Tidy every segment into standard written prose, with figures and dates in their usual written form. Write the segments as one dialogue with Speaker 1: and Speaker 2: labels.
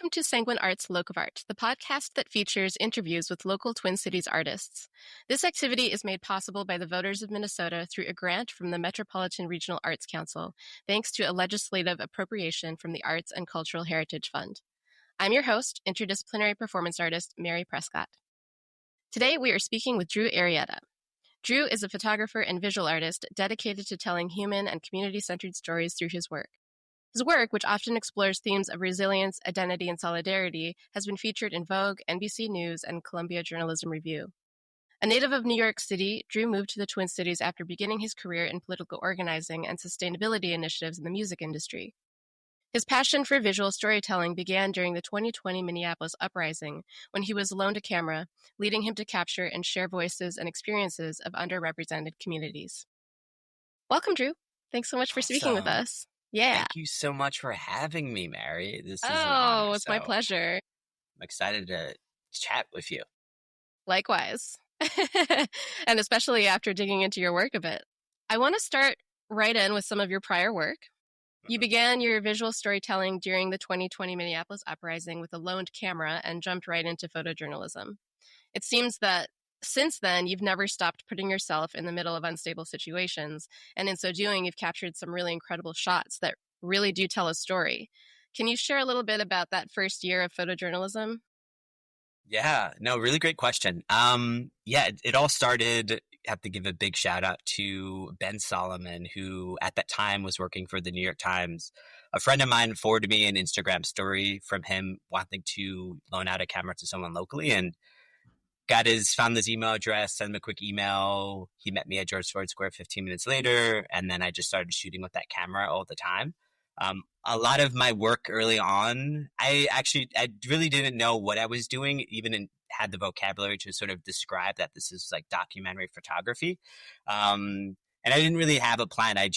Speaker 1: Welcome to Sanguine Arts Locavart, the podcast that features interviews with local Twin Cities artists. This activity is made possible by the voters of Minnesota through a grant from the Metropolitan Regional Arts Council, thanks to a legislative appropriation from the Arts and Cultural Heritage Fund. I'm your host, interdisciplinary performance artist Mary Prescott. Today we are speaking with Drew Arrieta. Drew is a photographer and visual artist dedicated to telling human and community-centered stories through his work. His work, which often explores themes of resilience, identity, and solidarity, has been featured in Vogue, NBC News, and Columbia Journalism Review. A native of New York City, Drew moved to the Twin Cities after beginning his career in political organizing and sustainability initiatives in the music industry. His passion for visual storytelling began during the 2020 Minneapolis uprising, when he was loaned a camera, leading him to capture and share voices and experiences of underrepresented communities. Welcome, Drew. Thanks so much for speaking with us. Yeah.
Speaker 2: Thank you so much for having me, Mary. This is an honor.
Speaker 1: It's my pleasure.
Speaker 2: I'm excited to chat with you.
Speaker 1: Likewise. And especially after digging into your work a bit. I want to start right in with some of your prior work. You began your visual storytelling during the 2020 Minneapolis uprising with a loaned camera and jumped right into photojournalism. It seems that since then, you've never stopped putting yourself in the middle of unstable situations, and in so doing, you've captured some really incredible shots that really do tell a story. Can you share a little bit about that first year of photojournalism?
Speaker 2: Yeah, no, really great question. It all started, I have to give a big shout out to Ben Solomon, who at that time was working for the New York Times. A friend of mine forwarded me an Instagram story from him wanting to loan out a camera to someone locally, and found his email address, sent him a quick email. He met me at George Floyd Square 15 minutes later, and then I just started shooting with that camera all the time. A lot of my work early on, I really didn't know what I was doing, had the vocabulary to sort of describe that this is like documentary photography. And I didn't really have a plan. I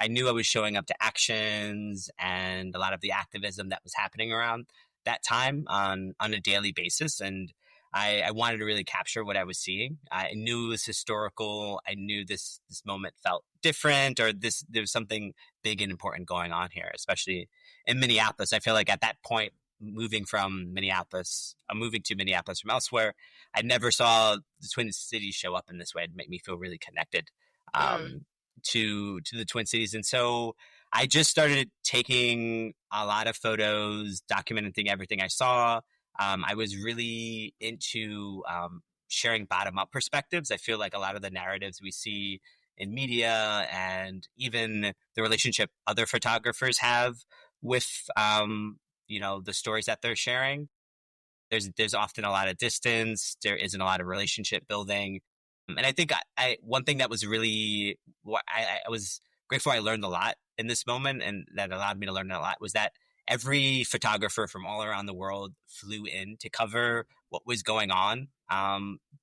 Speaker 2: knew I was showing up to actions and a lot of the activism that was happening around that time on a daily basis. And I wanted to really capture what I was seeing. I knew it was historical. I knew this moment felt different, or there was something big and important going on here, especially in Minneapolis. I feel like at that point, moving to Minneapolis from elsewhere, I never saw the Twin Cities show up in this way. It made me feel really connected to the Twin Cities. And so I just started taking a lot of photos, documenting everything I saw. I was really into sharing bottom-up perspectives. I feel like a lot of the narratives we see in media and even the relationship other photographers have with, the stories that they're sharing, there's often a lot of distance. There isn't a lot of relationship building. And I think one thing that was really, I was grateful I learned a lot in this moment, and that allowed me to learn a lot, was that every photographer from all around the world flew in to cover what was going on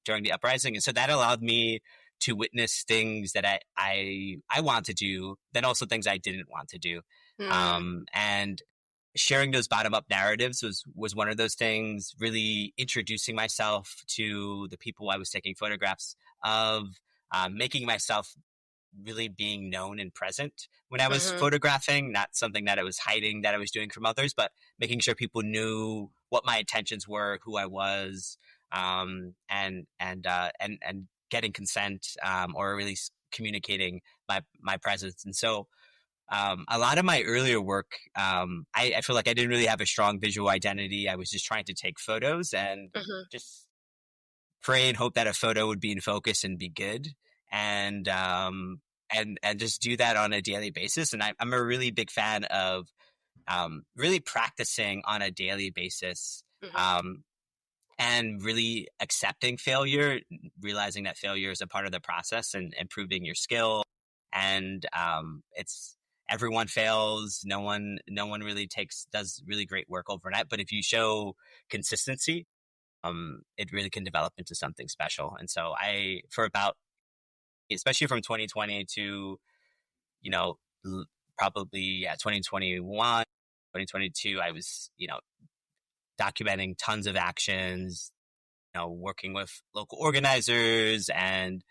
Speaker 2: during the uprising. And so that allowed me to witness things that I want to do, then also things I didn't want to do. And sharing those bottom-up narratives was one of those things, really introducing myself to the people I was taking photographs of, making myself really being known and present when I was photographing, not something that I was hiding that I was doing from others, but making sure people knew what my intentions were, who I was, and getting consent, or really communicating my presence. And so a lot of my earlier work, I feel like I didn't really have a strong visual identity. I was just trying to take photos and just pray and hope that a photo would be in focus and be good. And just do that on a daily basis. And I'm a really big fan of really practicing on a daily basis, and really accepting failure, realizing that failure is a part of the process and improving your skill. And everyone fails. No one really does really great work overnight. But if you show consistency, it really can develop into something special. And so especially from 2020 to, probably 2021, 2022, I was, documenting tons of actions, working with local organizers and,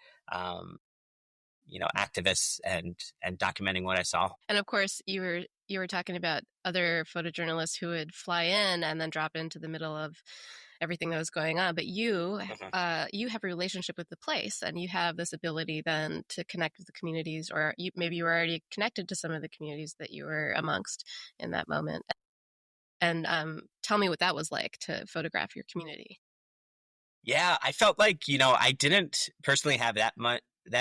Speaker 2: activists and documenting what I saw.
Speaker 1: And of course, you you were talking about other photojournalists who would fly in and then drop into the middle of everything that was going on. But
Speaker 2: Mhm.
Speaker 1: you have a relationship with the place, and you have this ability then to connect with the communities, or maybe you were already connected to some of the communities that you were amongst in that moment. And tell me what that was like to photograph your community.
Speaker 2: Yeah, I felt like, I didn't personally have that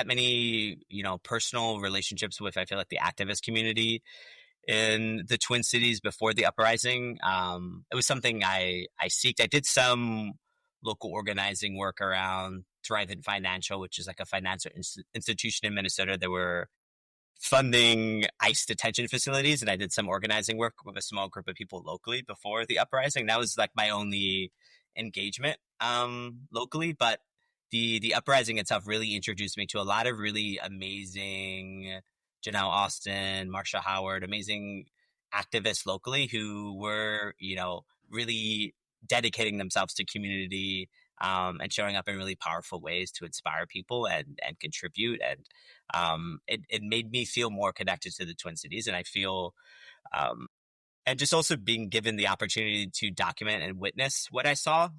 Speaker 2: many, personal relationships with, I feel like, the activist community in the Twin Cities before the uprising. It was something I seeked. I did some local organizing work around Thrivent Financial, which is like a financial institution in Minnesota that were funding ICE detention facilities, and I did some organizing work with a small group of people locally before the uprising. That was like my only engagement locally, but the uprising itself really introduced me to a lot of really amazing Janelle Austin, Marsha Howard, amazing activists locally who were, really dedicating themselves to community, and showing up in really powerful ways to inspire people and contribute. And it made me feel more connected to the Twin Cities. And I feel, um, and just also being given the opportunity to document and witness what I saw,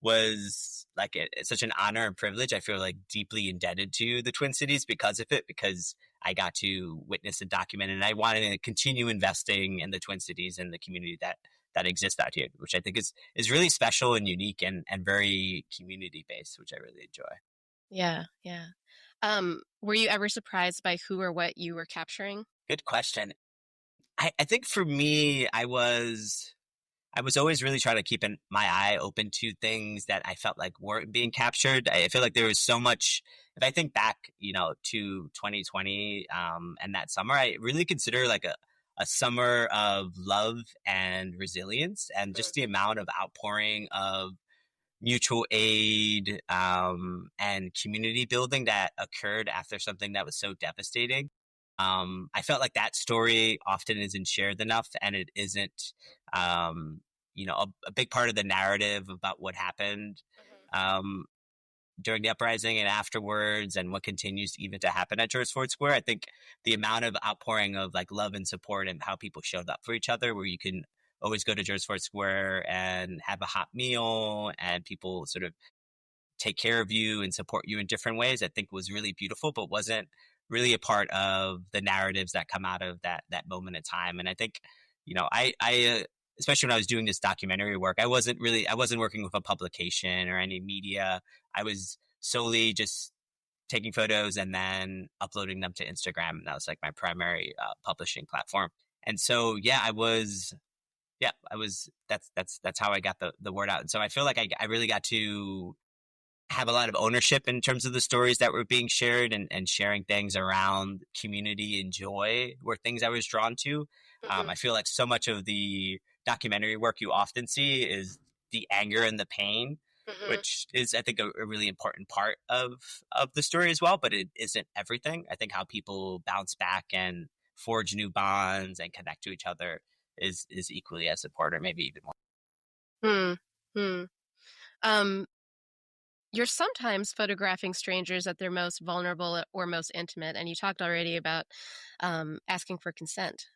Speaker 2: was like it's such an honor and privilege. I feel like deeply indebted to the Twin Cities because of it, because I got to witness and document, and I wanted to continue investing in the Twin Cities and the community that exists out here, which I think is really special and unique and very community based, which I really enjoy.
Speaker 1: Yeah, yeah. Were you ever surprised by who or what you were capturing?
Speaker 2: Good question. I think for me, I was always really trying to keep my eye open to things that I felt like weren't being captured. I feel like there was so much. If I think back, to 2020, and that summer, I really consider like a summer of love and resilience, and just the amount of outpouring of mutual aid, and community building that occurred after something that was so devastating. I felt like that story often isn't shared enough, and it isn't, a big part of the narrative about what happened um, during the uprising and afterwards, and what continues even to happen at George Ford Square. I think the amount of outpouring of like love and support and how people showed up for each other, where you can always go to George Ford Square and have a hot meal, and people sort of take care of you and support you in different ways, I think was really beautiful, but wasn't really a part of the narratives that come out of that moment in time. And I think, especially when I was doing this documentary work, I wasn't working with a publication or any media. I was solely just taking photos and then uploading them to Instagram. And that was like my primary publishing platform. And so, that's how I got the word out. And so I feel like I really got to have a lot of ownership in terms of the stories that were being shared, and sharing things around community and joy were things I was drawn to.
Speaker 1: Mhm.
Speaker 2: I feel like so much of the documentary work you often see is the anger and the pain,
Speaker 1: Mhm.
Speaker 2: which is, I think, a really important part of the story as well, but it isn't everything. I think how people bounce back and forge new bonds and connect to each other is equally as important, or maybe even more.
Speaker 1: Hmm. Hmm. Um, you're sometimes photographing strangers at their most vulnerable or most intimate, and you talked already about asking for consent.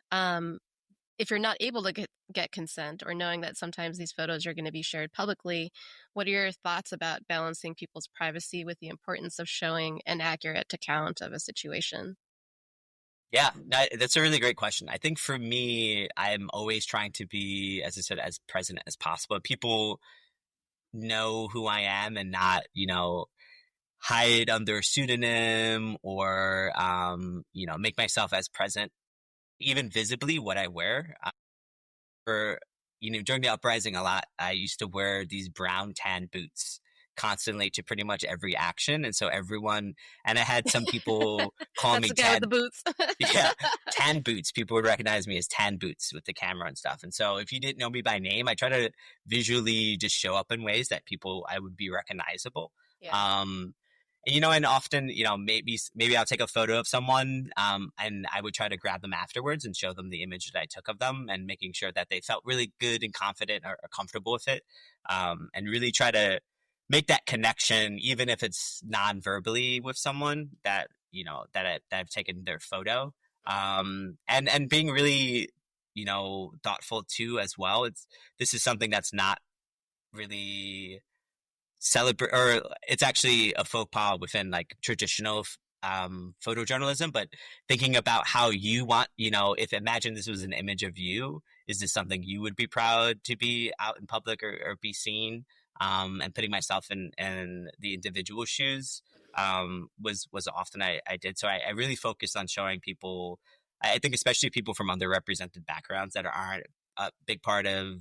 Speaker 1: If you're not able to get consent, or knowing that sometimes these photos are going to be shared publicly, what are your thoughts about balancing people's privacy with the importance of showing an accurate account of a situation?
Speaker 2: Yeah, that's a really great question. I think for me, I'm always trying to be, as I said, as present as possible. People know who I am, and not, hide under a pseudonym, or, make myself as present, even visibly, what I wear. For during the uprising, a lot, I used to wear these brown tan boots constantly to pretty much every action, and so everyone, and I had some people call
Speaker 1: That's
Speaker 2: me
Speaker 1: the guy with the
Speaker 2: Ted.
Speaker 1: boots.
Speaker 2: Yeah, tan boots. People would recognize me as tan boots with the camera and stuff. And so if you didn't know me by name, I try to visually just show up in ways that people I would be recognizable.
Speaker 1: Yeah.
Speaker 2: Um, and often, maybe I'll take a photo of someone, and I would try to grab them afterwards and show them the image that I took of them, and making sure that they felt really good and confident, or comfortable with it, and really try to make that connection, even if it's non-verbally, with someone that I've taken their photo. And being really, thoughtful too as well. This is something that's not really celebrate, or it's actually a faux pas within like traditional photojournalism, but thinking about how you want, if imagine this was an image of you, is this something you would be proud to be out in public, or be seen? And putting myself in the individual shoes was often I did. So I really focused on showing people, I think especially people from underrepresented backgrounds that aren't a big part of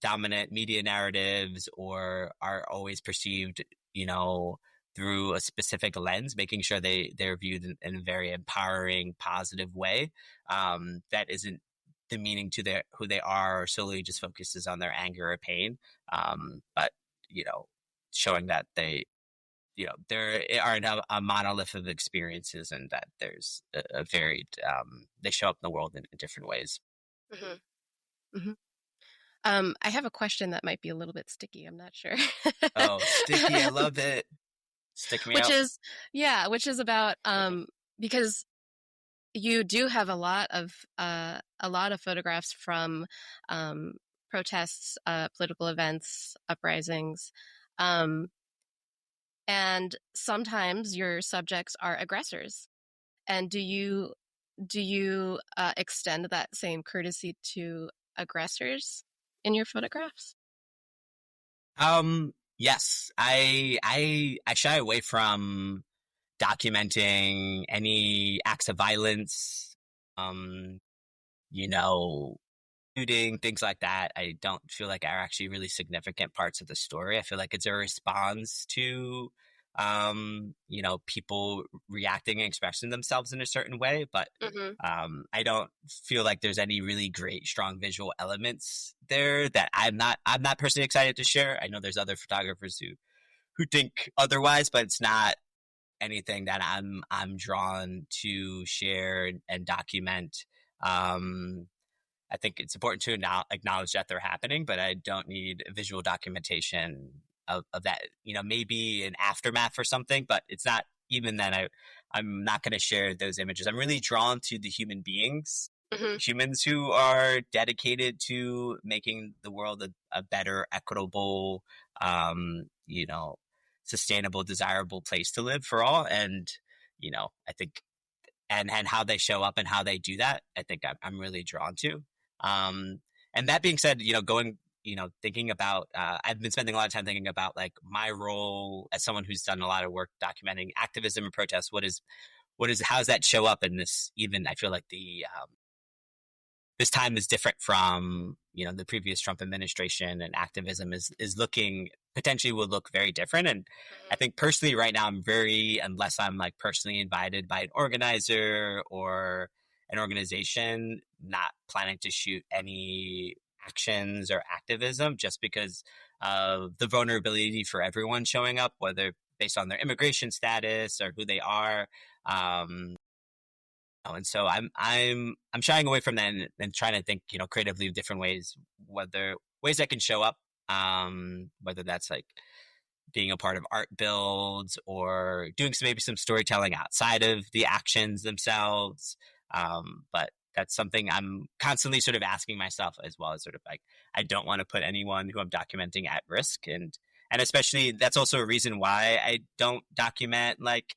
Speaker 2: dominant media narratives, or are always perceived, through a specific lens, making sure they're viewed in a very empowering, positive way, that isn't demeaning to who they are, or solely just focuses on their anger or pain. But, showing that there aren't a monolith of experiences, and that there's a varied, they show up in the world in different ways.
Speaker 1: Mm-hmm. Mm-hmm. I have a question that might be a little bit sticky. I'm not sure.
Speaker 2: Oh, sticky. I love it. Stick me
Speaker 1: which
Speaker 2: out.
Speaker 1: is about, because you do have a lot of photographs from protests, political events, uprisings, and sometimes your subjects are aggressors. And do you extend that same courtesy to aggressors in your photographs?
Speaker 2: Yes, I shy away from documenting any acts of violence, you know, shooting, things like that. I don't feel like are actually really significant parts of the story. I feel like it's a response to, people reacting and expressing themselves in a certain way. But
Speaker 1: Mm-hmm.
Speaker 2: I don't feel like there's any really great, strong visual elements there that I'm not personally excited to share. I know there's other photographers who think otherwise, but it's not anything that I'm drawn to share and document. I think it's important to acknowledge that they're happening, but I don't need visual documentation of that. Maybe an aftermath or something, but it's not even then. I'm not going to share those images. I'm really drawn to the human beings,
Speaker 1: Mm-hmm.
Speaker 2: humans who are dedicated to making the world a better, equitable, sustainable, desirable place to live for all. And, I think, and how they show up and how they do that, I think I'm really drawn to. And that being said, thinking about, I've been spending a lot of time thinking about like my role as someone who's done a lot of work documenting activism and protests. How does that show up in this? Even I feel like this time is different from the previous Trump administration, and activism is looking, potentially will look very different. And I think personally right now unless I'm like personally invited by an organizer or an organization, not planning to shoot any actions or activism, just because of the vulnerability for everyone showing up, whether based on their immigration status or who they are. And so I'm shying away from that, and trying to think, creatively of different ways, whether ways I can show up, whether that's like being a part of art builds, or doing maybe some storytelling outside of the actions themselves. But that's something I'm constantly sort of asking myself, as well as sort of like, I don't want to put anyone who I'm documenting at risk. And especially that's also a reason why I don't document like,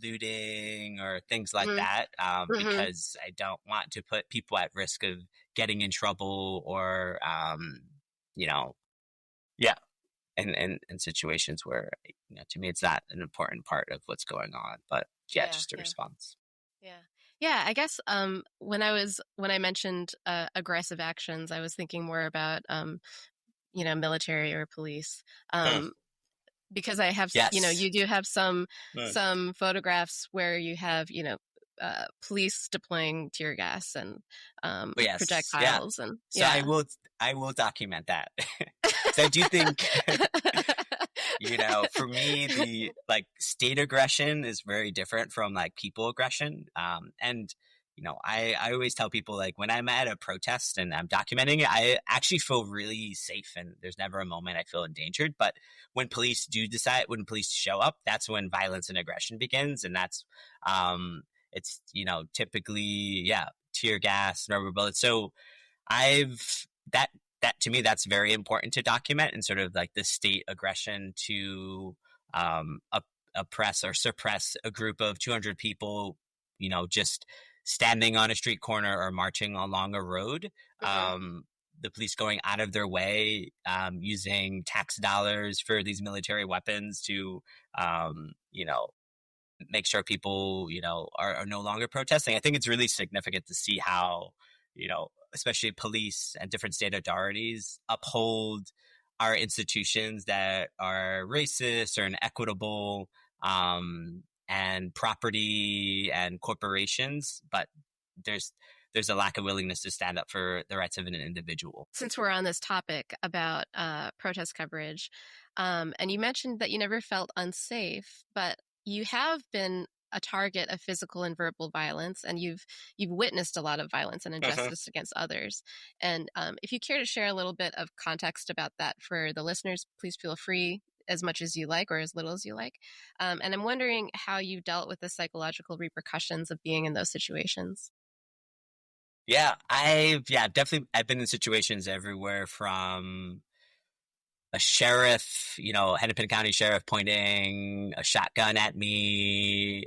Speaker 2: looting or things like
Speaker 1: Mm-hmm.
Speaker 2: that,
Speaker 1: Mm-hmm.
Speaker 2: because I don't want to put people at risk of getting in trouble, or, yeah, in situations where, to me, it's not an important part of what's going on. But yeah, just a response.
Speaker 1: Yeah. I guess when I mentioned aggressive actions, I was thinking more about military or police. Because I have,
Speaker 2: Yes.
Speaker 1: you do have some photographs where you have, police deploying tear gas and
Speaker 2: Yes.
Speaker 1: projectiles,
Speaker 2: yeah.
Speaker 1: and
Speaker 2: So I will document that. So I do think, for me, the like state aggression is very different from like people aggression. And I always tell people, like, when I'm at a protest and I'm documenting it, I actually feel really safe, and there's never a moment I feel endangered. But when police show up, that's when violence and aggression begins. And that's, it's, typically, yeah, tear gas, rubber bullets. So I've that to me, that's very important to document, and sort of like the state aggression to oppress or suppress a group of 200 people, just standing on a street corner or marching along a road.
Speaker 1: Mm-hmm.
Speaker 2: The police going out of their way, using tax dollars for these military weapons to, make sure people, are no longer protesting. I think it's really significant to see how, especially police and different state authorities uphold our institutions that are racist or inequitable, and property and corporations, but there's a lack of willingness to stand up for the rights of an individual.
Speaker 1: Since we're on this topic about protest coverage, and you mentioned that you never felt unsafe, but you have been a target of physical and verbal violence, and you've witnessed a lot of violence and injustice against others. And if you care to share a little bit of context about that for the listeners, please feel free, as much as you like or as little as you like. And I'm wondering how you dealt with the psychological repercussions of being in those situations.
Speaker 2: Yeah, definitely. I've been in situations everywhere from a sheriff, Hennepin County sheriff pointing a shotgun at me,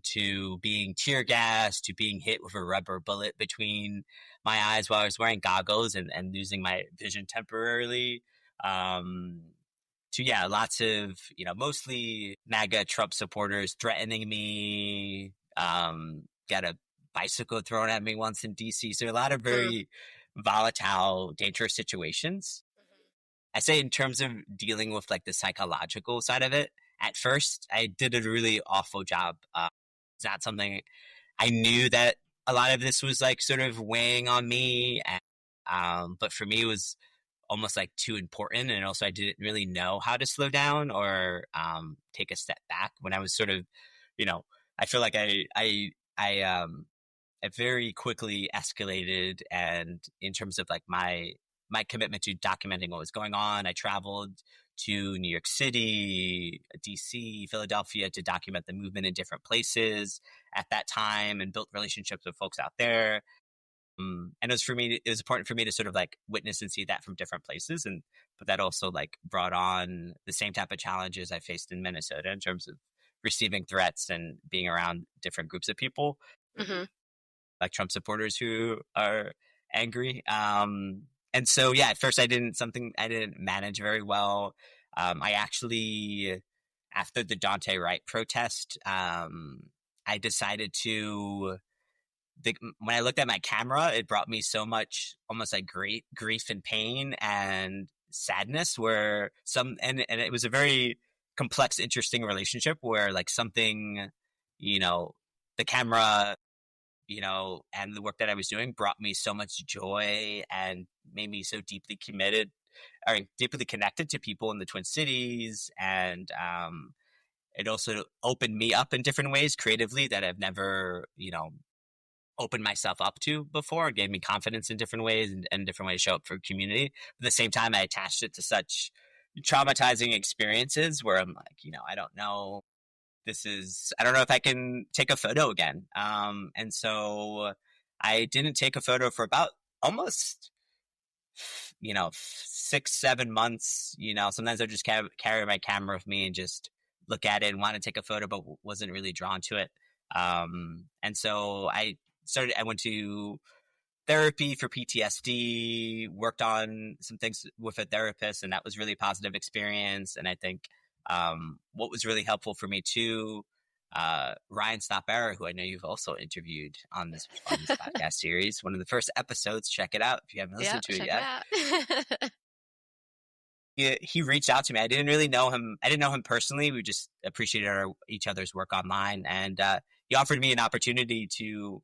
Speaker 2: to being tear gassed, to being hit with a rubber bullet between my eyes while I was wearing goggles and losing my vision temporarily. To, yeah, lots of, mostly MAGA Trump supporters threatening me, got a bicycle thrown at me once in DC. So a lot of very volatile, dangerous situations. I say in terms of dealing with like the psychological side of it, at first I did a really awful job. It's not something I knew that a lot of this was like sort of weighing on me. And, but for me, it was almost like too important. And also I didn't really know how to slow down or take a step back when I was sort of, I feel like I very quickly escalated, and in terms of like my commitment to documenting what was going on, I traveled to New York City, DC, Philadelphia to document the movement in different places at that time and built relationships with folks out there. And it was important for me to sort of like witness and see that from different places. But that also like brought on the same type of challenges I faced in Minnesota in terms of receiving threats and being around different groups of people, like Trump supporters who are angry. And so, yeah, at first I didn't manage very well. I actually, after the Dante Wright protest, I decided to, when I looked at my camera, it brought me so much almost like great grief and pain and sadness and it was a very complex, interesting relationship where like something, the camera, and the work that I was doing brought me so much joy and made me so deeply committed or deeply connected to people in the Twin Cities. And it also opened me up in different ways creatively that I've never, opened myself up to before. It gave me confidence in different ways and different ways to show up for community. But at the same time, I attached it to such traumatizing experiences where I'm like, I don't know. I don't know if I can take a photo again. And so I didn't take a photo for about almost, 6-7 months. Sometimes I just carry my camera with me and just look at it and want to take a photo, but wasn't really drawn to it. And so I went to therapy for PTSD, worked on some things with a therapist, and that was really a positive experience. And I think what was really helpful for me too, Ryan Stopera, who I know you've also interviewed on this podcast series, one of the first episodes. Check it out if you haven't listened to it yet. He reached out to me. I didn't really know him. I didn't know him personally. We just appreciated each other's work online, and he offered me an opportunity to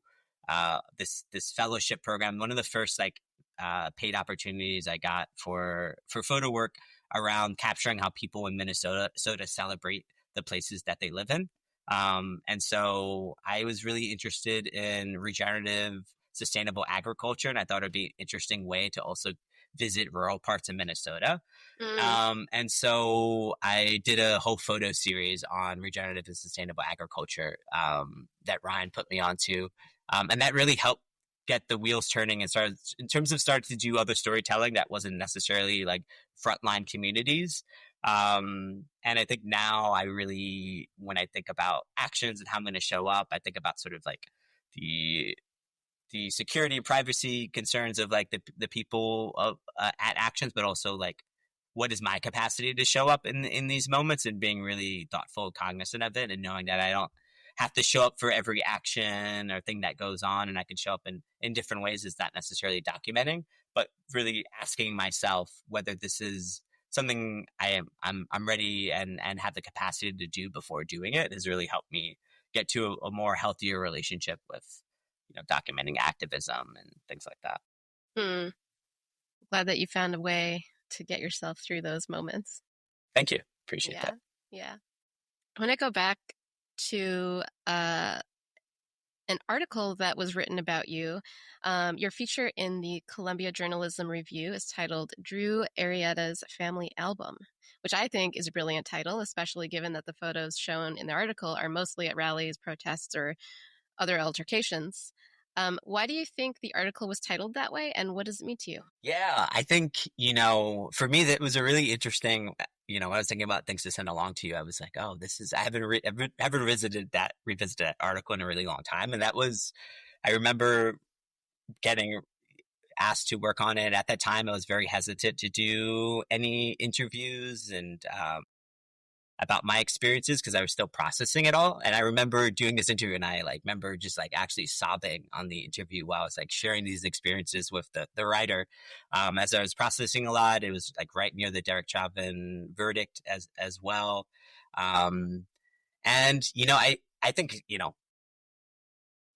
Speaker 2: this fellowship program. One of the first paid opportunities I got for photo work around capturing how people in Minnesota celebrate the places that they live in. And so I was really interested in regenerative, sustainable agriculture, and I thought it'd be an interesting way to also visit rural parts of Minnesota.
Speaker 1: Mm.
Speaker 2: And so I did a whole photo series on regenerative and sustainable agriculture that Ryan put me onto. And that really helped get the wheels turning and started to do other storytelling that wasn't necessarily like frontline communities. And I think now when I think about actions and how I'm going to show up, I think about sort of like the security and privacy concerns of like the people at actions, but also like what is my capacity to show up in these moments, and being really thoughtful, cognizant of it, and knowing that I don't have to show up for every action or thing that goes on, and I can show up in different ways. Is not necessarily documenting, but really asking myself whether this is something I'm ready and have the capacity to do before doing it has really helped me get to a more healthier relationship with documenting activism and things like that.
Speaker 1: Hmm. Glad that you found a way to get yourself through those moments.
Speaker 2: Thank you. Appreciate that.
Speaker 1: Yeah. I want to go back to an article that was written about you. Your feature in the Columbia Journalism Review is titled Drew Arrieta's Family Album, which I think is a brilliant title, especially given that the photos shown in the article are mostly at rallies, protests, or other altercations. Why do you think the article was titled that way, and what does it mean to you?
Speaker 2: Yeah, I think, for me, that was a really interesting, when I was thinking about things to send along to you, I was like, oh, I haven't revisited that article in a really long time. And that was, I remember getting asked to work on it. At that time, I was very hesitant to do any interviews and about my experiences because I was still processing it all. And I remember doing this interview, and I remember just actually sobbing on the interview while I was sharing these experiences with the writer. As I was processing a lot, it was right near the Derek Chauvin verdict as well. And I think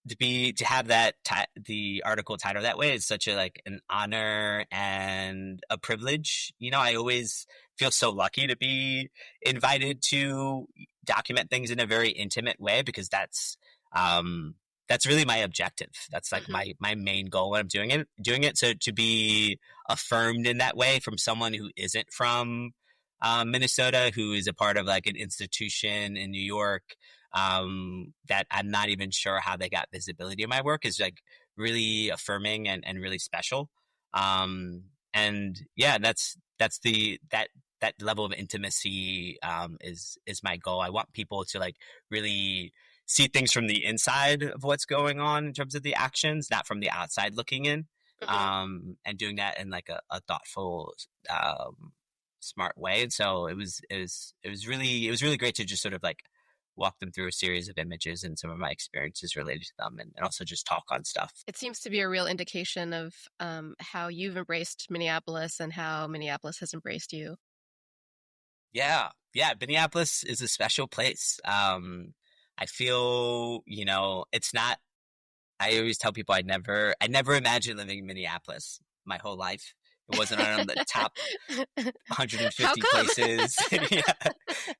Speaker 2: to have the article title that way is such an honor and a privilege. I always feel so lucky to be invited to document things in a very intimate way, because that's really my objective. That's my main goal when I'm doing it. So to be affirmed in that way from someone who isn't from Minnesota, who is a part of an institution in New York, that I'm not even sure how they got visibility in my work, is really affirming and really special. And yeah, that's that level of intimacy is my goal. I want people to really see things from the inside of what's going on in terms of the actions, not from the outside looking in. And doing that in a thoughtful, smart way. And so it was really great to just sort of walk them through a series of images and some of my experiences related to them, and also just talk on stuff.
Speaker 1: It seems to be a real indication of how you've embraced Minneapolis and how Minneapolis has embraced you.
Speaker 2: Yeah. Minneapolis is a special place. I feel, it's not, I always tell people I never imagined living in Minneapolis my whole life. It wasn't on the top 150 places.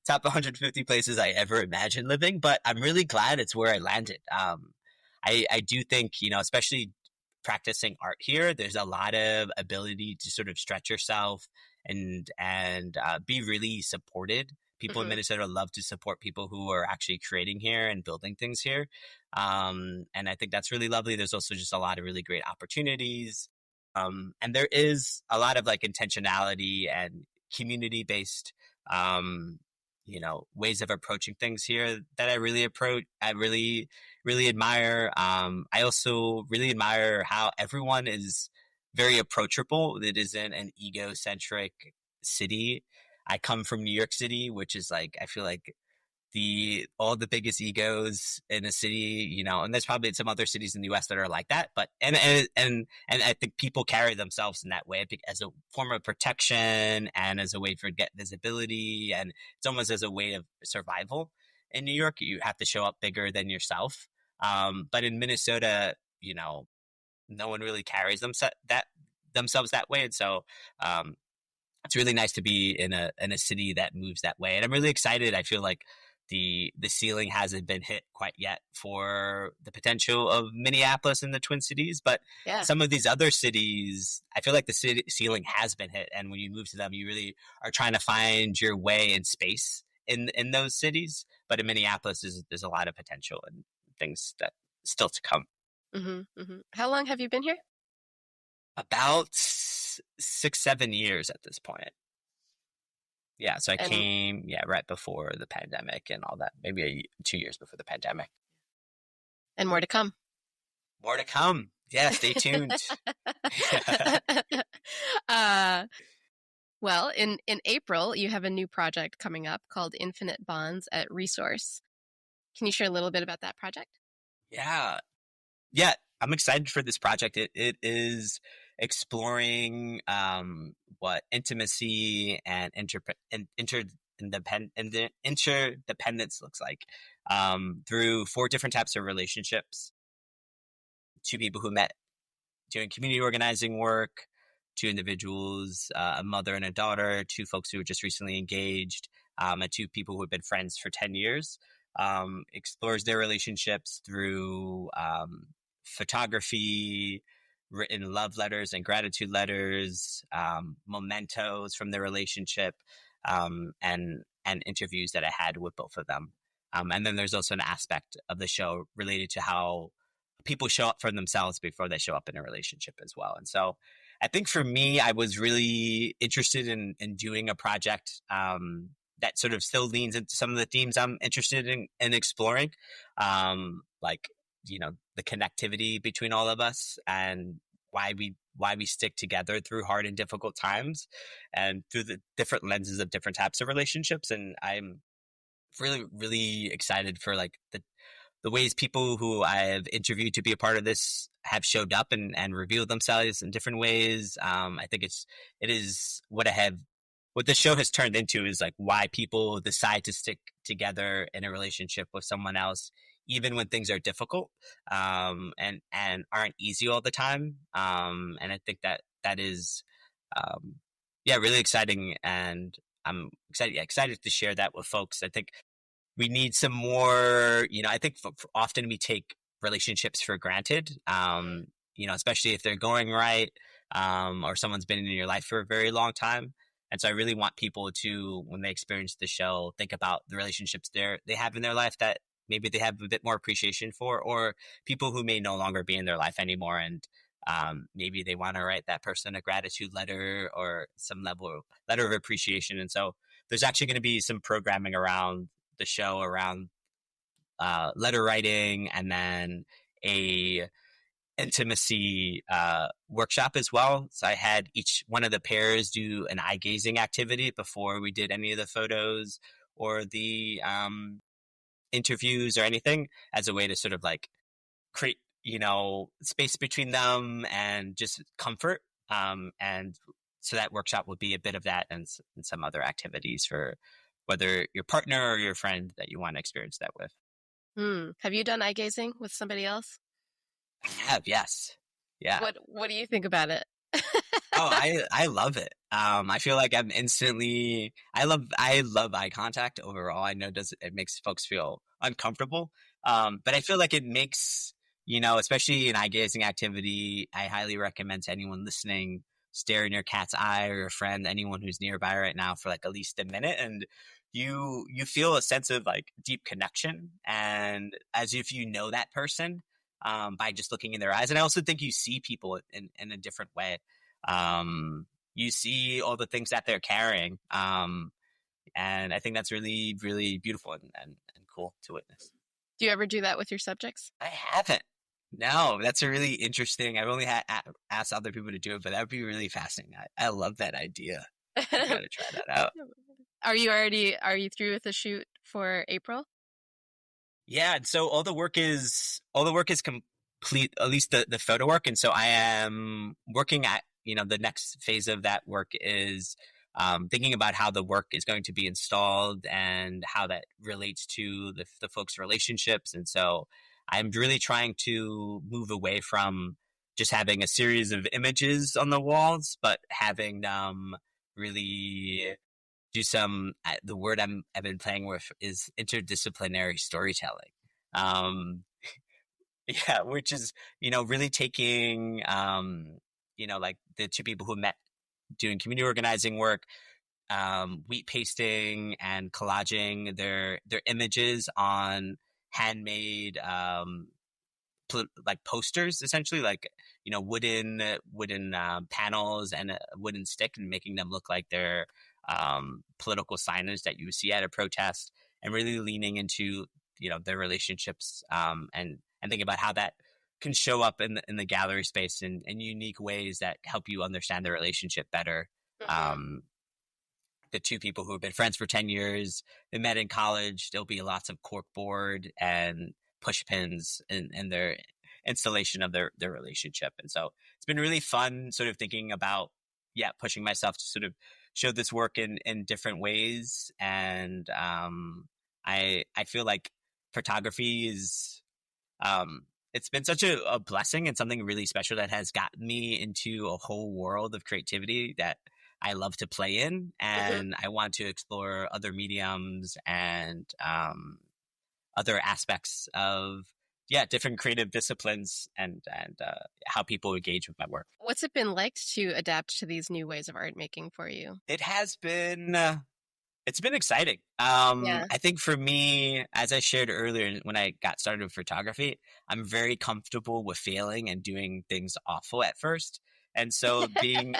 Speaker 2: Top 150 places I ever imagined living, but I'm really glad it's where I landed. I do think, especially practicing art here, there's a lot of ability to sort of stretch yourself and be really supported. People in Minnesota love to support people who are actually creating here and building things here. And I think that's really lovely. There's also just a lot of really great opportunities. And there is a lot of intentionality and community-based, ways of approaching things here that I really really admire. I also really admire how everyone is very approachable. It isn't an egocentric city. I come from New York City, which is I feel like all the biggest egos in a city, and there's probably some other cities in the US that are like that, but and I think people carry themselves in that way as a form of protection and as a way for get visibility, and it's almost as a way of survival. In New York, you have to show up bigger than yourself. But in Minnesota, no one really carries themselves that way. And so it's really nice to be in a city that moves that way. And I'm really excited. I feel like the ceiling hasn't been hit quite yet for the potential of Minneapolis and the Twin Cities, but
Speaker 1: Yeah.
Speaker 2: some of these other cities, I feel like the ceiling has been hit, and when you move to them, you really are trying to find your way in space in those cities. But in Minneapolis, there's a lot of potential and things that still to come.
Speaker 1: How long have you been here?
Speaker 2: About 6-7 years at this point. Yeah, so I came, right before the pandemic and all that, maybe 2 years before the pandemic.
Speaker 1: And more to come.
Speaker 2: More to come. Yeah, stay tuned.
Speaker 1: Well, in April, you have a new project coming up called Infinite Bonds at Resource. Can you share a little bit about that project?
Speaker 2: Yeah, I'm excited for this project. It is exploring what intimacy and interdependence looks like through 4 different types of relationships. 2 people who met doing community organizing work, 2 individuals, a mother and a daughter, 2 folks who were just recently engaged, and 2 people who have been friends for 10 years. Explores their relationships through photography, written love letters and gratitude letters, mementos from their relationship, and interviews that I had with both of them. And then there's also an aspect of the show related to how people show up for themselves before they show up in a relationship as well. And so I think for me, I was really interested in doing a project that sort of still leans into some of the themes I'm interested in exploring, like, the connectivity between all of us and why we stick together through hard and difficult times and through the different lenses of different types of relationships. And I'm really, really excited for like the ways people who I've interviewed to be a part of this have showed up and revealed themselves in different ways. I think it is what the show has turned into is like why people decide to stick together in a relationship with someone else, even when things are difficult, and aren't easy all the time. And I think that is, really exciting. And I'm excited to share that with folks. I think we need some more, I think often we take relationships for granted, especially if they're going right, or someone's been in your life for a very long time. And so I really want people to, when they experience the show, think about the relationships they have in their life that maybe they have a bit more appreciation for, or people who may no longer be in their life anymore. And maybe they want to write that person a gratitude letter or some letter of appreciation. And so there's actually going to be some programming around the show around letter writing, and then a intimacy workshop as well. So I had each one of the pairs do an eye gazing activity before we did any of the photos or the interviews or anything, as a way to sort of like create, space between them and just comfort. And so that workshop will be a bit of that, and some other activities for whether your partner or your friend that you want to experience that with.
Speaker 1: Have you done eye gazing with somebody else?
Speaker 2: I have, yes. Yeah.
Speaker 1: What do you think about it?
Speaker 2: I love it. I feel like I'm instantly. I love eye contact overall. I know it makes folks feel uncomfortable, but I feel like it makes, especially an eye gazing activity. I highly recommend to anyone listening, stare in your cat's eye or your friend, anyone who's nearby right now, for like at least a minute, and you feel a sense of like deep connection, and as if you know that person. By just looking in their eyes. And I also think you see people in a different way. You see all the things that they're carrying. And I think that's really, really beautiful and cool to witness.
Speaker 1: Do you ever do that with your subjects?
Speaker 2: I haven't. No, that's a really interesting. I've only asked other people to do it, but that would be really fascinating. I love that idea. I gotta try that out.
Speaker 1: Are you through with the shoot for April?
Speaker 2: Yeah, and so all the work is complete, at least the photo work. And so I am working at, the next phase of that work is thinking about how the work is going to be installed and how that relates to the folks' relationships. And so I'm really trying to move away from just having a series of images on the walls, but having them really do some, the word I've been playing with is interdisciplinary storytelling. Um, yeah, which is, really taking, like the two people who met doing community organizing work, wheat pasting and collaging their images on handmade, like posters, essentially, like, wooden panels and a wooden stick, and making them look like they're political signage that you would see at a protest, and really leaning into their relationships, and thinking about how that can show up in the gallery space in unique ways that help you understand the relationship better.
Speaker 1: Mm-hmm.
Speaker 2: um, the two people who have been friends for 10 years, they met in college. There'll be lots of corkboard and push pins in their installation of their relationship. And so it's been really fun sort of thinking about, pushing myself to sort of show this work in different ways. And I feel like photography is, it's been such a blessing and something really special that has gotten me into a whole world of creativity that I love to play in,
Speaker 1: Mm-hmm.
Speaker 2: and I want to explore other mediums and other aspects of different creative disciplines, and how people engage with my work.
Speaker 1: What's it been like to adapt to these new ways of art making for you?
Speaker 2: It has been. It's been exciting.
Speaker 1: Yeah.
Speaker 2: I think for me, as I shared earlier, when I got started with photography, I'm very comfortable with failing and doing things awful at first. And so being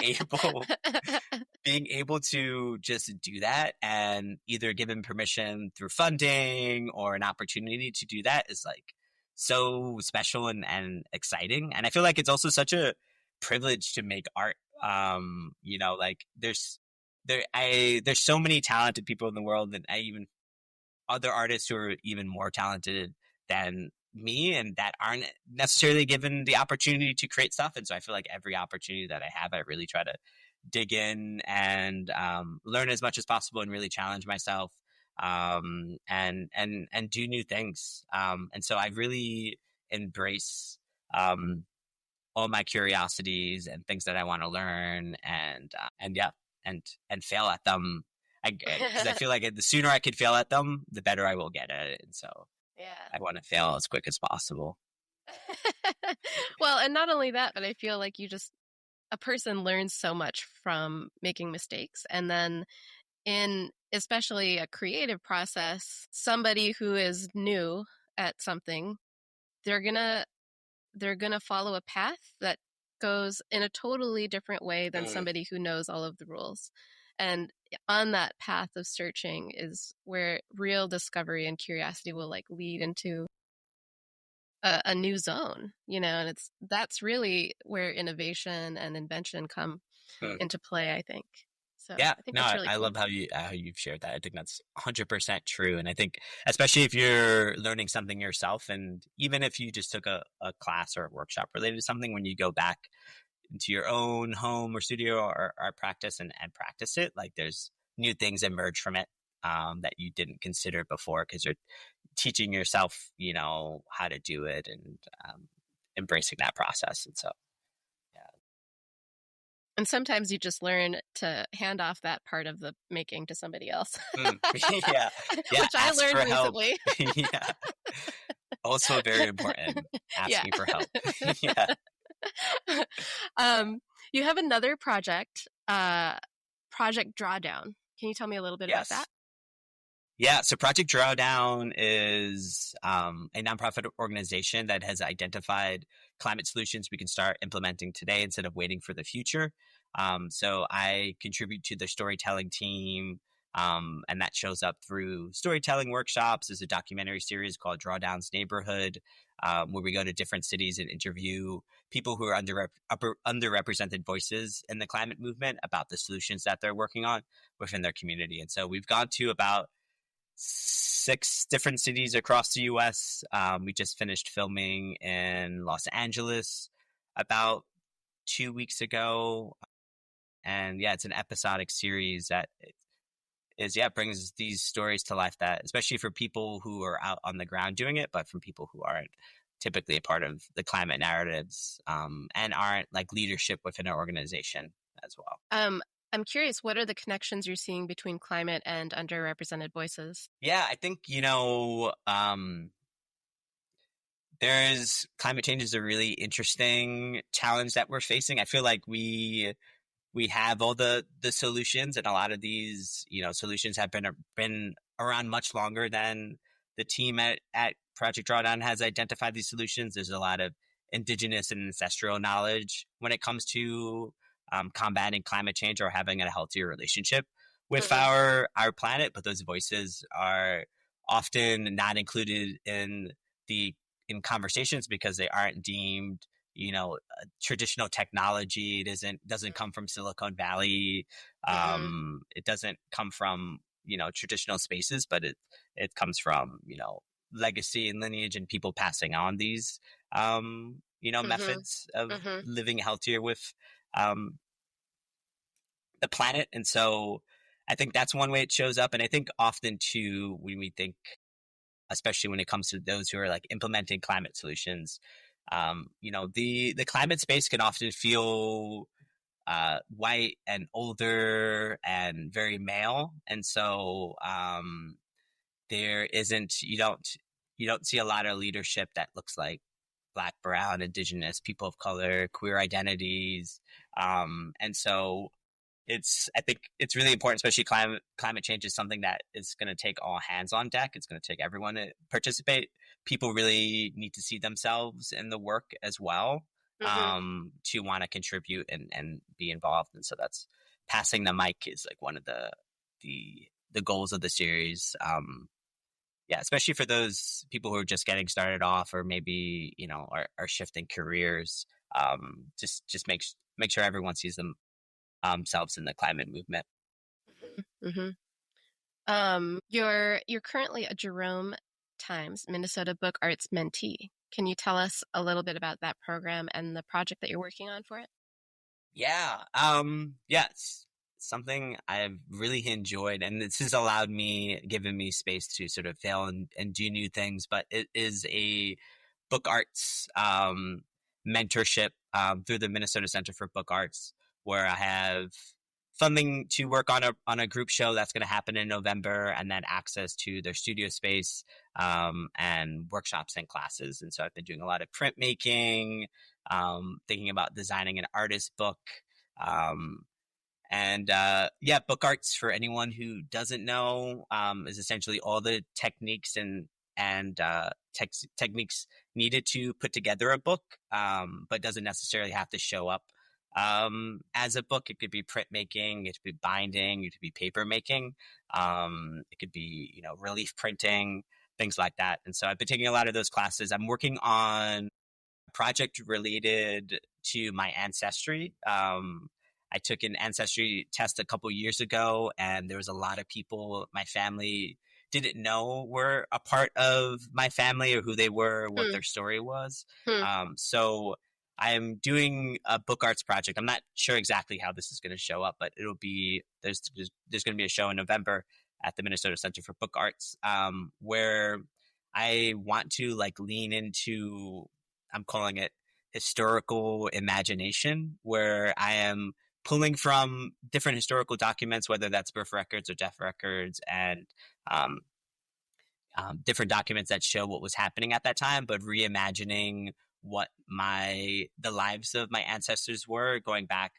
Speaker 2: able to just do that, and either given permission through funding or an opportunity to do that, is like so special and exciting. And I feel like it's also such a privilege to make art. Like there's so many talented people in the world, and even other artists who are even more talented than me, and that aren't necessarily given the opportunity to create stuff. And so I feel like every opportunity that I have, I really try to dig in and learn as much as possible, and really challenge myself, and do new things. And so I really embrace all my curiosities and things that I want to learn, and fail at them. Because I feel like the sooner I could fail at them, the better I will get at it. And so
Speaker 1: Yeah.
Speaker 2: I want to fail as quick as possible.
Speaker 1: Well, and not only that, but I feel like a person learns so much from making mistakes. And then in especially a creative process, somebody who is new at something, they're gonna follow a path that goes in a totally different way than
Speaker 2: Mm.
Speaker 1: somebody who knows all of the rules. And on that path of searching is where real discovery and curiosity will like lead into a new zone, and that's really where innovation and invention come
Speaker 2: Mm.
Speaker 1: into play, I think. So
Speaker 2: Yeah,
Speaker 1: I think
Speaker 2: no,
Speaker 1: that's really
Speaker 2: I
Speaker 1: cool.
Speaker 2: love how you've shared that. I think that's 100% true. And I think, especially if you're learning something yourself, and even if you just took a class or a workshop related to something, when you go back into your own home or studio or art practice, and practice it, like there's new things emerge from it, that you didn't consider before, because you're teaching yourself, how to do it, and embracing that process. And so, yeah.
Speaker 1: And sometimes you just learn to hand off that part of the making to somebody else,
Speaker 2: Mm. Yeah. Yeah.
Speaker 1: which I
Speaker 2: Ask
Speaker 1: learned
Speaker 2: for help.
Speaker 1: recently.
Speaker 2: Yeah. Also very important.
Speaker 1: Yeah.
Speaker 2: Asking for help. Yeah.
Speaker 1: um, you have another project, Project Drawdown. Can you tell me a little bit about that?
Speaker 2: Yes. Yeah, so Project Drawdown is a nonprofit organization that has identified climate solutions we can start implementing today instead of waiting for the future. So I contribute to the storytelling team, and that shows up through storytelling workshops. There's a documentary series called Drawdown's Neighborhood, where we go to different cities and interview people who are underrepresented voices in the climate movement about the solutions that they're working on within their community. And so we've gone to about 6 different cities across the U.S. We just finished filming in Los Angeles about 2 weeks ago. And it's an episodic series that brings these stories to life, that especially for people who are out on the ground doing it, but from people who aren't typically a part of the climate narratives, and aren't like leadership within our organization as well.
Speaker 1: I'm curious, what are the connections you're seeing between climate and underrepresented voices?
Speaker 2: Yeah, I think, there's climate change is a really interesting challenge that we're facing. I feel like we have all the solutions, and a lot of these solutions have been around much longer than the team at Project Drawdown has identified these solutions. There's a lot of indigenous and ancestral knowledge when it comes to combating climate change or having a healthier relationship with
Speaker 1: Mm-hmm.
Speaker 2: our planet, but those voices are often not included the in conversations because they aren't deemed traditional technology. It doesn't come from Silicon Valley.
Speaker 1: Mm-hmm.
Speaker 2: It doesn't come from traditional spaces, but it comes from legacy and lineage and people passing on these
Speaker 1: Mm-hmm.
Speaker 2: methods of
Speaker 1: Mm-hmm.
Speaker 2: living healthier with um, the planet. And so I think that's one way it shows up. And I think often too, when we think, especially when it comes to those who are like implementing climate solutions, the climate space can often feel white and older and very male, and so there isn't you don't see a lot of leadership that looks like Black, Brown, Indigenous, people of color, queer identities, and so I think it's really important, especially climate change is something that is going to take all hands on deck. It's going to take everyone to participate. People really need to see themselves in the work as well,
Speaker 1: Mm-hmm.
Speaker 2: to want to contribute and be involved. And so that's passing the mic is like one of the goals of the series. Yeah, especially for those people who are just getting started off, or maybe are shifting careers. Just make sure everyone sees themselves in the climate movement.
Speaker 1: Mm-hmm. You're currently a Jerome Times Minnesota Book Arts mentee. Can you tell us a little bit about that program and the project that you're working on for it?
Speaker 2: Yeah, it's something I've really enjoyed, and this has given me space to sort of fail and do new things. But it is a book arts mentorship through the Minnesota Center for Book Arts, where I have funding to work on a group show that's going to happen in November, and then access to their studio space and workshops and classes. And so I've been doing a lot of printmaking, thinking about designing an artist book. Um, and book arts, for anyone who doesn't know, is essentially all the techniques and techniques needed to put together a book, but doesn't necessarily have to show up as a book. It could be printmaking, it could be binding, it could be paper making, it could be relief printing, things like that. And so I've been taking a lot of those classes. I'm working on a project related to my ancestry. I took an ancestry test a couple years ago, and there was a lot of people my family didn't know were a part of my family, or who they were, or what
Speaker 1: Hmm.
Speaker 2: their story was.
Speaker 1: Hmm.
Speaker 2: So I am doing a book arts project. I'm not sure exactly how this is going to show up, but there's going to be a show in November at the Minnesota Center for Book Arts, where I want to like lean into, I'm calling it historical imagination, where I am pulling from different historical documents, whether that's birth records or death records, and um, different documents that show what was happening at that time, but reimagining what the lives of my ancestors were, going back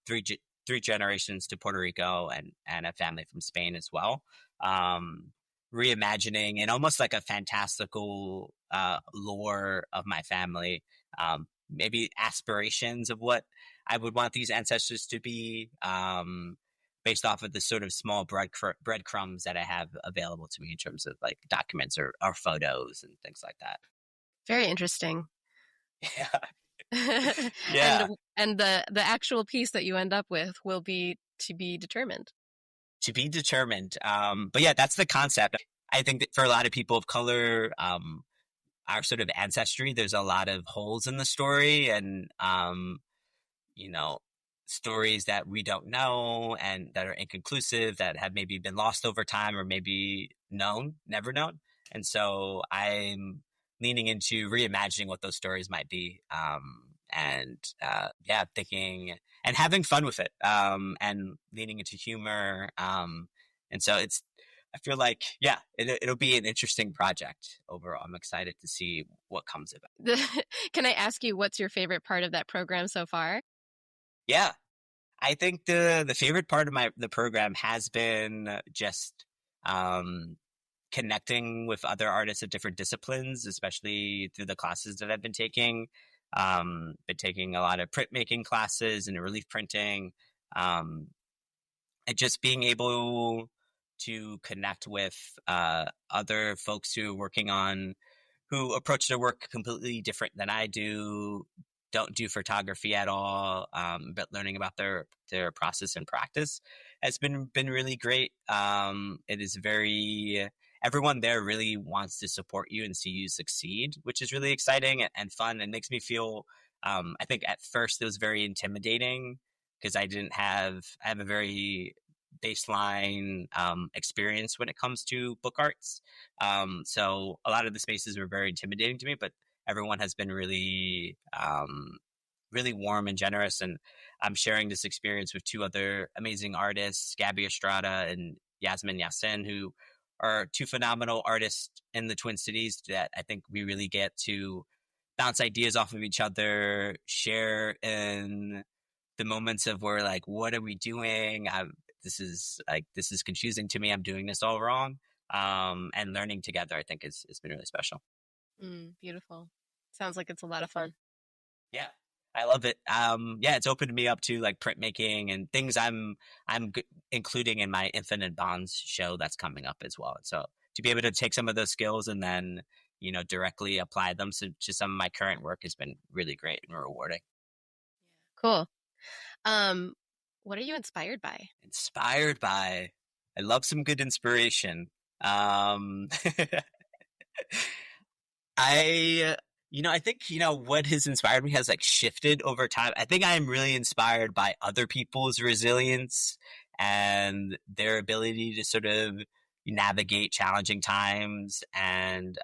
Speaker 2: three generations to Puerto Rico, and a family from Spain as well. Um, Reimagining and almost like a fantastical lore of my family, maybe aspirations of what I would want these ancestors to be, based off of the sort of small breadcrumbs that I have available to me in terms of like documents or photos and things like that.
Speaker 1: Very interesting.
Speaker 2: Yeah.
Speaker 1: and
Speaker 2: Yeah.
Speaker 1: and the actual piece that you end up with will be to be determined.
Speaker 2: To be determined. But yeah, that's the concept. I think that for a lot of people of color, our sort of ancestry, there's a lot of holes in the story, and you know, stories that we don't know and that are inconclusive, that have maybe been lost over time, or maybe never known. And so I'm leaning into reimagining what those stories might be, and yeah, thinking and having fun with it, and leaning into humor. And so I feel like, yeah, it'll be an interesting project overall. I'm excited to see what comes of it.
Speaker 1: Can I ask you what's your favorite part of that program so far?
Speaker 2: Yeah, I think the favorite part of the program has been just um, connecting with other artists of different disciplines, especially through the classes that I've been taking. Been taking a lot of printmaking classes and relief printing, um, and just being able to connect with other folks who are working on who approach their work completely different than I do, don't do photography at all, but learning about their process and practice has been really great. It is very everyone there really wants to support you and see you succeed, which is really exciting and fun and makes me feel. I think at first it was very intimidating because I have a very baseline experience when it comes to book arts. So a lot of the spaces were very intimidating to me, but everyone has been really, really warm and generous. And I'm sharing this experience with two other amazing artists, Gabby Estrada and Yasmin Yassin, who are two phenomenal artists in the Twin Cities that I think we really get to bounce ideas off of each other, share in the moments of where like, what are we doing? This is confusing to me. I'm doing this all wrong. And learning together, I think has been really special.
Speaker 1: Beautiful. Sounds like it's a lot of fun.
Speaker 2: Yeah, I love it. Yeah, it's opened me up to like printmaking and things including in my Infinite Bonds show that's coming up as well. So to be able to take some of those skills and then directly apply them to some of my current work has been really great and rewarding.
Speaker 1: Cool. What are you inspired by?
Speaker 2: Inspired by, I love some good inspiration. I I think what has inspired me has like shifted over time. I think I'm really inspired by other people's resilience and their ability to sort of navigate challenging times and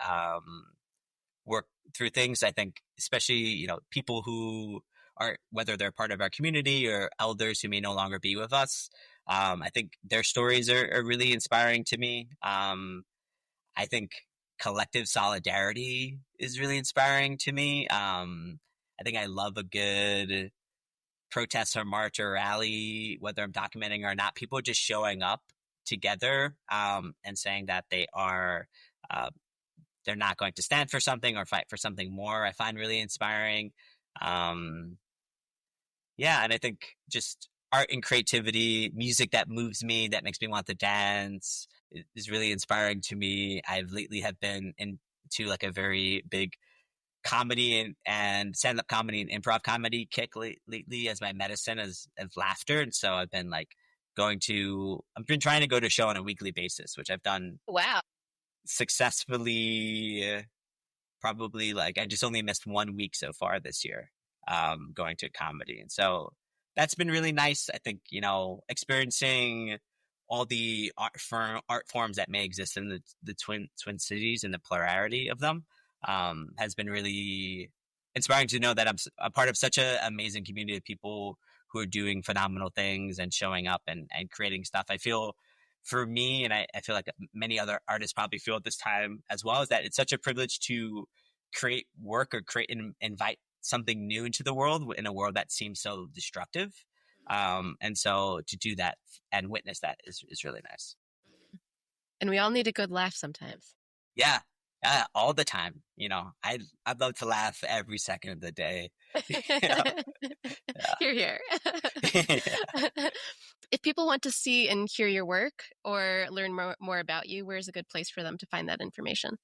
Speaker 2: work through things. I think especially people who are, whether they're part of our community or elders who may no longer be with us. I think their stories are really inspiring to me. I think collective solidarity is really inspiring to me. I think I love a good protest or march or rally, whether I'm documenting or not. People just showing up together and saying that uh, they're not going to stand for something or fight for something more. I find really inspiring. Um, yeah, and I think just art and creativity, music that moves me, that makes me want to dance, is really inspiring to me. I've lately have been into like a very big comedy and stand-up comedy and improv comedy kick lately as my medicine as laughter. And so I've been like I've been trying to go to a show on a weekly basis, which I've done
Speaker 1: Wow.
Speaker 2: successfully. Probably like I just only missed 1 week so far this year, going to comedy. And so that's been really nice. I think, experiencing all the art forms that may exist in the Twin Cities and the plurality of them, has been really inspiring to know that I'm a part of such an amazing community of people who are doing phenomenal things and showing up and creating stuff. I feel for me, and I feel like many other artists probably feel at this time as well, is that it's such a privilege to create work or create and invite something new into the world in a world that seems so destructive. And so to do that and witness that is really nice.
Speaker 1: And we all need a good laugh sometimes.
Speaker 2: Yeah. All the time. I'd love to laugh every second of the day. Yeah.
Speaker 1: Hear, hear.
Speaker 2: Yeah.
Speaker 1: If people want to see and hear your work or learn more about you, where's a good place for them to find that information?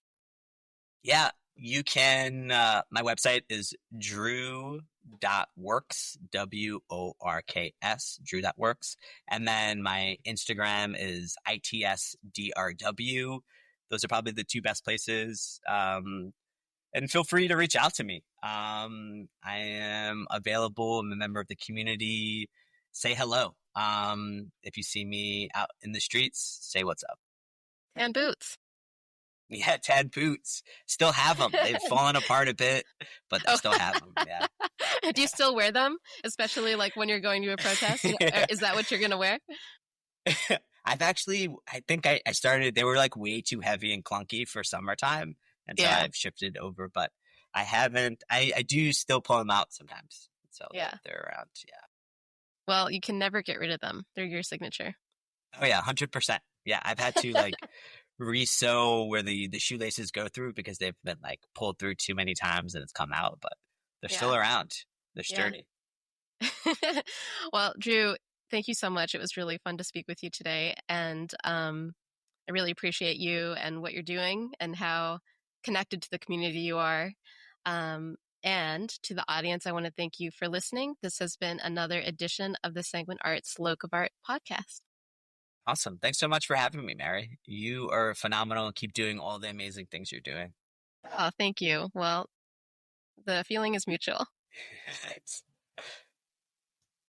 Speaker 2: Yeah, you can. My website is drew.works, WORKS, drew.works. And then my Instagram is ITSDRW. Those are probably the two best places. And feel free to reach out to me. I am available. I'm a member of the community. Say hello. If you see me out in the streets, say what's up.
Speaker 1: And boots.
Speaker 2: Yeah, tan boots. Still have them. They've fallen apart a bit, but I
Speaker 1: Oh,
Speaker 2: still have them. Yeah.
Speaker 1: do you still wear them, especially like when you're going to a protest?
Speaker 2: Yeah.
Speaker 1: Is that what you're gonna wear?
Speaker 2: I think I started, they were like way too heavy and clunky for summertime. And so
Speaker 1: Yeah,
Speaker 2: I've shifted over, but I haven't, I do still pull them out sometimes. So
Speaker 1: yeah.
Speaker 2: they're around. Yeah.
Speaker 1: Well, you can never get rid of them. They're your signature.
Speaker 2: Oh yeah, 100%. Yeah. I've had to like re-sew where the shoelaces go through because they've been like pulled through too many times and it's come out, but they're
Speaker 1: Yeah,
Speaker 2: still around. They're
Speaker 1: yeah.
Speaker 2: sturdy.
Speaker 1: Well, Drew, thank you so much. It was really fun to speak with you today, and I really appreciate you and what you're doing and how connected to the community you are. And to the audience, I want to thank you for listening. This has been another edition of the Sanguine Arts Locavart podcast.
Speaker 2: Awesome. Thanks so much for having me, Mary. You are phenomenal and keep doing all the amazing things you're doing.
Speaker 1: Oh, thank you. Well, the feeling is mutual.
Speaker 2: Thanks.